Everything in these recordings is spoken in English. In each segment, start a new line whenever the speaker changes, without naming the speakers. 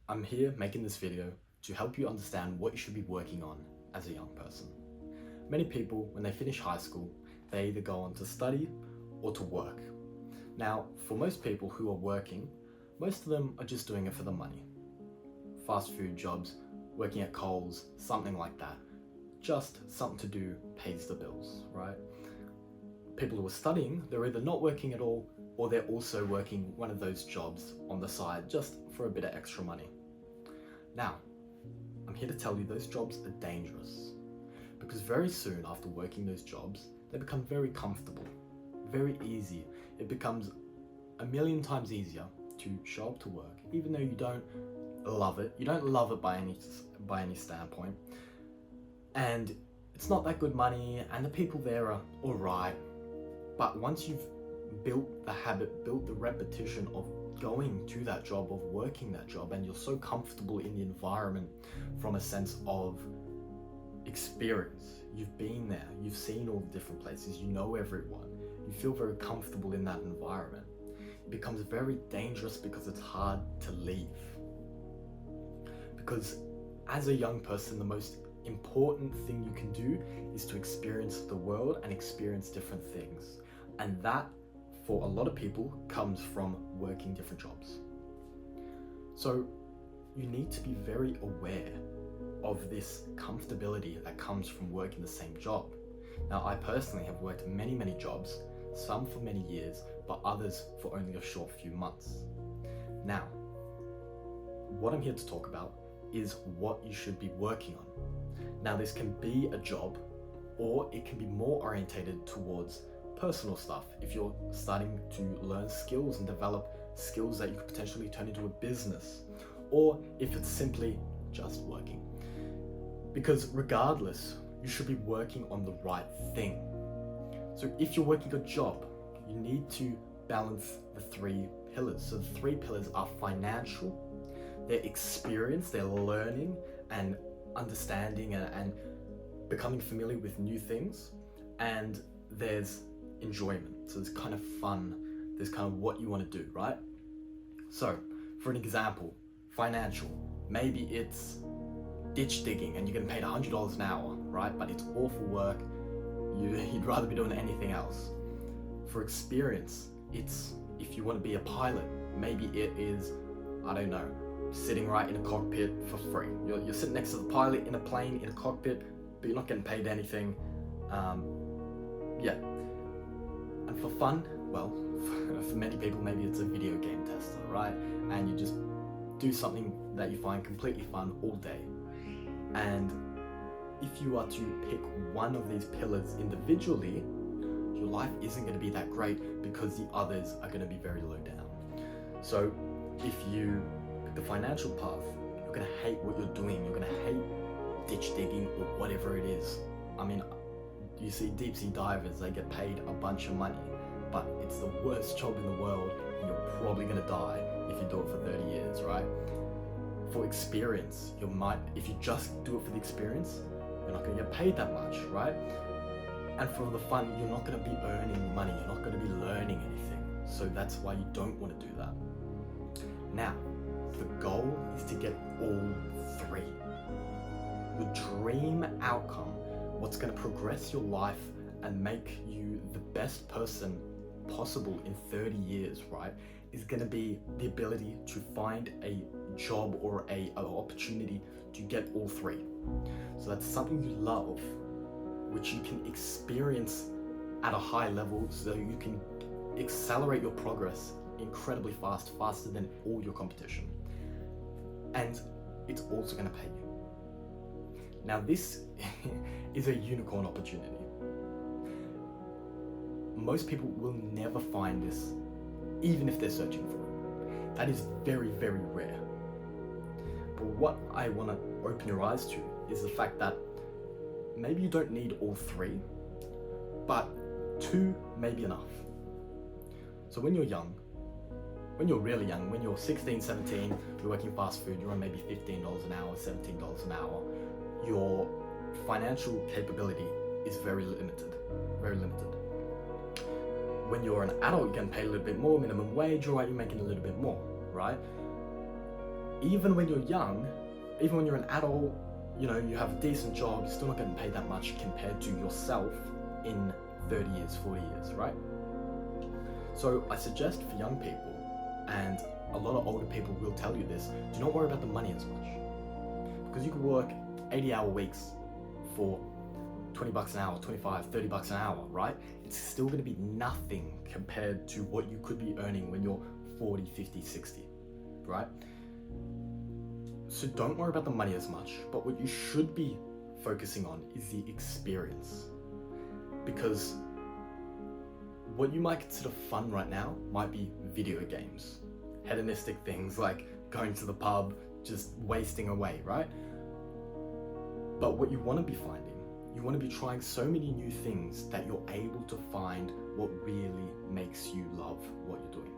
I'm here making this video to help you understand what you should be working on as a young person. Many people, when they finish high school, they either go on to study or to work. Now, for most people who are working, most of them are just doing it for the money. Fast food jobs, working at Coles, something like that. Just something to do pays the bills, right? People who are studying, they're either not working at all or they're also working one of those jobs on the side just for a bit of extra money. Now, I'm here to tell you those jobs are dangerous because very soon after working those jobs, they become very comfortable, very easy. It becomes a million times easier to show up to work, even though you don't love it. You don't love it by any standpoint, and it's not that good money, and the people there are all right. But once you've built the habit, built the repetition of going to that job, of working that job, and you're so comfortable in the environment from a sense of experience, you've been there, you've seen all the different places, you know everyone, you feel very comfortable in that environment. It becomes very dangerous because it's hard to leave. Because as a young person, the most important thing you can do is to experience the world and experience different things. And that, for a lot of people, comes from working different jobs. So you need to be very aware of this comfortability that comes from working the same job. Now, I personally have worked many, many jobs, some for many years, but others for only a short few months. Now, what I'm here to talk about is what you should be working on. Now, this can be a job, or it can be more orientated towards personal stuff. If you're starting to learn skills and develop skills that you could potentially turn into a business, or if it's simply just working. Because regardless, you should be working on the right thing. So if you're working a job, you need to balance the three pillars. So the three pillars are financial, their experience, their learning and understanding and becoming familiar with new things, and there's enjoyment. So it's kind of fun, there's kind of what you want to do, right? So for an example, financial, maybe it's ditch digging and you're getting paid $100 an hour, right? But it's awful work, you'd rather be doing anything else. For experience, it's if you want to be a pilot, maybe it is, I don't know, sitting right in a cockpit for free. You're sitting next to the pilot in a plane in a cockpit, but you're not getting paid anything. Yeah. And for fun, well, for many people, maybe it's a video game tester, right? And you just do something that you find completely fun all day. And if you are to pick one of these pillars individually, your life isn't going to be that great because the others are going to be very low down. So if you pick the financial path, you're going to hate what you're doing. You're going to hate ditch digging or whatever it is. I mean, you see deep sea divers, they get paid a bunch of money, but it's the worst job in the world, and you're probably going to die if you do it for 30 years, right? For experience, if you just do it for the experience, you're not going to get paid that much, right? And for the fun, you're not going to be earning money, you're not going to be learning anything. So that's why you don't want to do that. Now, the goal is to get all three. Your dream outcome, what's going to progress your life and make you the best person possible in 30 years, right, is going to be the ability to find a job or an opportunity to get all three. So that's something you love, which you can experience at a high level, so you can accelerate your progress incredibly fast, faster than all your competition. And it's also going to pay you. Now, this is a unicorn opportunity. Most people will never find this, even if they're searching for it. That is very, very rare. But what I want to open your eyes to is the fact that maybe you don't need all three, but two may be enough. So when you're young, when you're really young, when you're 16, 17, you're working fast food, you're on maybe $15 an hour, $17 an hour, your financial capability is very limited, very limited. When you're an adult, you're getting paid a little bit more, minimum wage, right? You're making a little bit more, right? even when you're young, even when you're an adult, you know, you have a decent job, you're still not getting paid that much compared to yourself in 30 years, 40 years, right? So I suggest for young people, and a lot of older people will tell you this, do not worry about the money as much. Because you can work 80-hour weeks for 20 bucks an hour, 25, 30 bucks an hour, right? It's still going to be nothing compared to what you could be earning when you're 40, 50, 60, right? So don't worry about the money as much, but what you should be focusing on is the experience. Because what you might consider fun right now might be video games, hedonistic things like going to the pub, just wasting away, right? But what you want to be finding, you want to be trying so many new things that you're able to find what really makes you love what you're doing.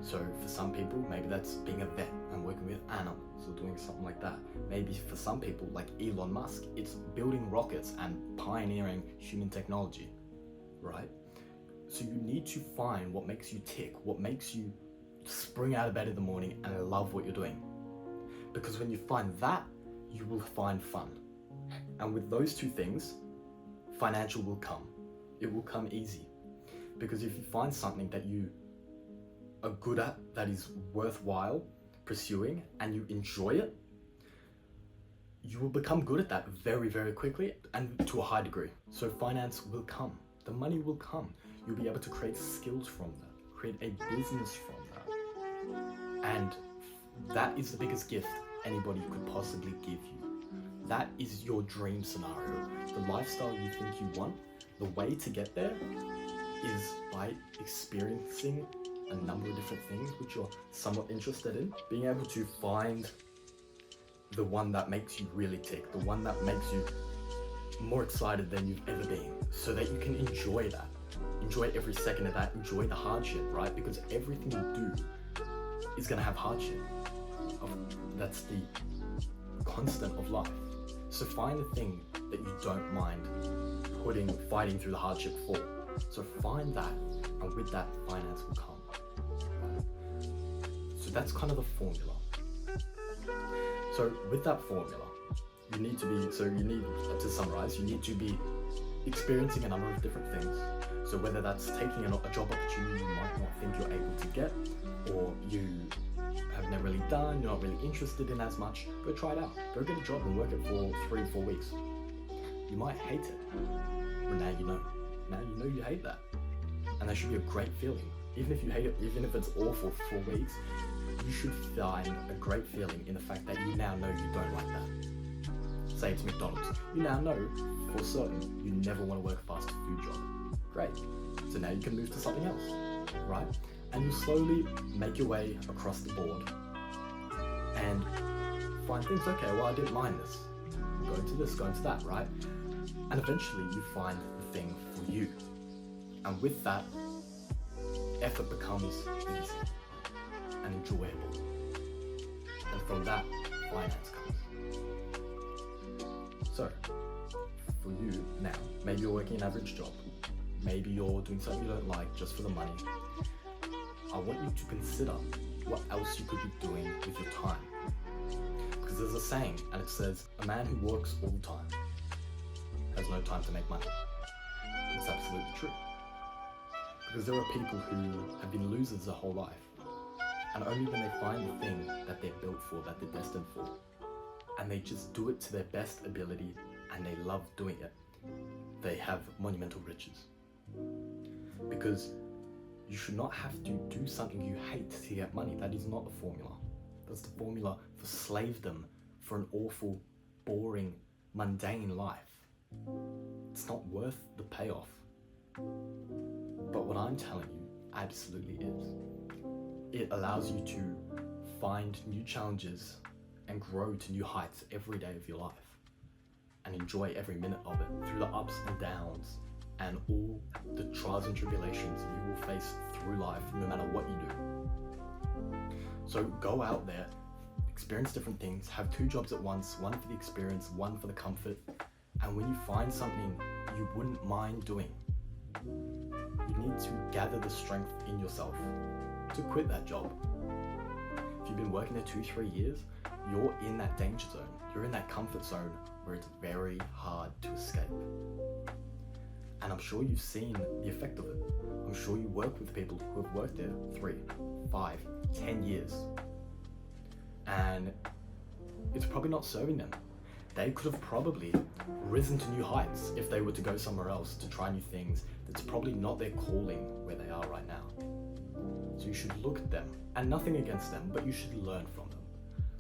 So for some people, maybe that's being a vet and working with animals or doing something like that. Maybe for some people, like Elon Musk, it's building rockets and pioneering human technology, right? So you need to find what makes you tick, what makes you spring out of bed in the morning and love what you're doing. Because when you find that, you will find fun. And with those two things, financial will come. It will come easy. Because if you find something that you are good at, that is worthwhile pursuing, and you enjoy it, you will become good at that very, very quickly and to a high degree. So finance will come. The money will come. You'll be able to create skills from that, create a business from that. And that is the biggest gift anybody could possibly give you. That is your dream scenario. The lifestyle you think you want, the way to get there is by experiencing a number of different things which you're somewhat interested in. Being able to find the one that makes you really tick, the one that makes you more excited than you've ever been, so that you can enjoy that. Enjoy every second of that, enjoy the hardship, right? Because everything you do is gonna have hardship. That's the constant of life. So find the thing that you don't mind fighting through the hardship for. So find that, and with that, finance will come. Right? So that's kind of the formula. So with that formula, to summarize, you need to be experiencing a number of different things. So whether that's taking a job opportunity you might not think you're able to get, or you have never really done, you're not really interested in as much, go try it out. Go get a job and work it for 3-4 weeks. You might hate it, but now you know. Now you know you hate that. And that should be a great feeling. Even if you hate it, even if it's awful for 4 weeks, you should find a great feeling in the fact that you now know you don't like that. Say it's McDonald's. You now know for certain you never want to work a fast food job. Great. So now you can move to something else, right? And you slowly make your way across the board and find things, okay, well, I didn't mind this. Go into this, go into that, right? And eventually you find the thing for you. And with that, effort becomes easy and enjoyable. And from that, finance comes. So, for you now, maybe you're working an average job. Maybe you're doing something you don't like just for the money. I want you to consider what else you could be doing with your time. Because there's a saying, and it says, a man who works all the time has no time to make money. It's absolutely true. Because there are people who have been losers their whole life. And only when they find the thing that they're built for, that they're destined for, and they just do it to their best ability, and they love doing it, they have monumental riches. Because you should not have to do something you hate to get money. That is not the formula. That's the formula for slavedom, for an awful, boring, mundane life. It's not worth the payoff. But what I'm telling you absolutely is. It allows you to find new challenges and grow to new heights every day of your life, and enjoy every minute of it through the ups and downs and all the trials and tribulations you will face through life, no matter what you do. So go out there, experience different things, have 2 jobs at once, one for the experience, one for the comfort, and when you find something you wouldn't mind doing, you need to gather the strength in yourself to quit that job. if you've been working there 2-3 years, you're in that danger zone. You're in that comfort zone where it's very hard to escape. And I'm sure you've seen the effect of it. I'm sure you work with people who have worked there 3, 5, 10 years. And it's probably not serving them. They could have probably risen to new heights if they were to go somewhere else to try new things. That's probably not their calling where they are right now. So you should look at them, and nothing against them, but you should learn from them.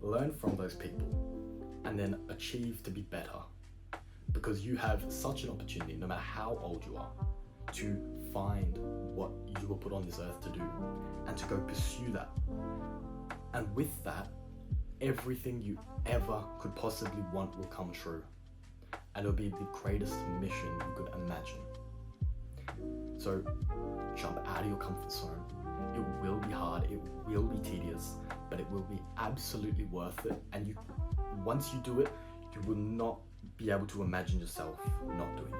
Learn from those people, and then achieve to be better. Because you have such an opportunity, no matter how old you are, to find what you were put on this earth to do, and to go pursue that. And with that, everything you ever could possibly want will come true. And it'll be the greatest mission you could imagine. So jump out of your comfort zone. It will be hard, it will be tedious, but it will be absolutely worth it. And once you do it, you will not be able to imagine yourself not doing it.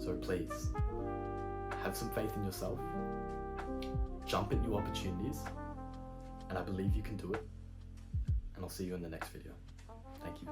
So please, have some faith in yourself, jump at new opportunities, and I believe you can do it. And I'll see you in the next video. Thank you.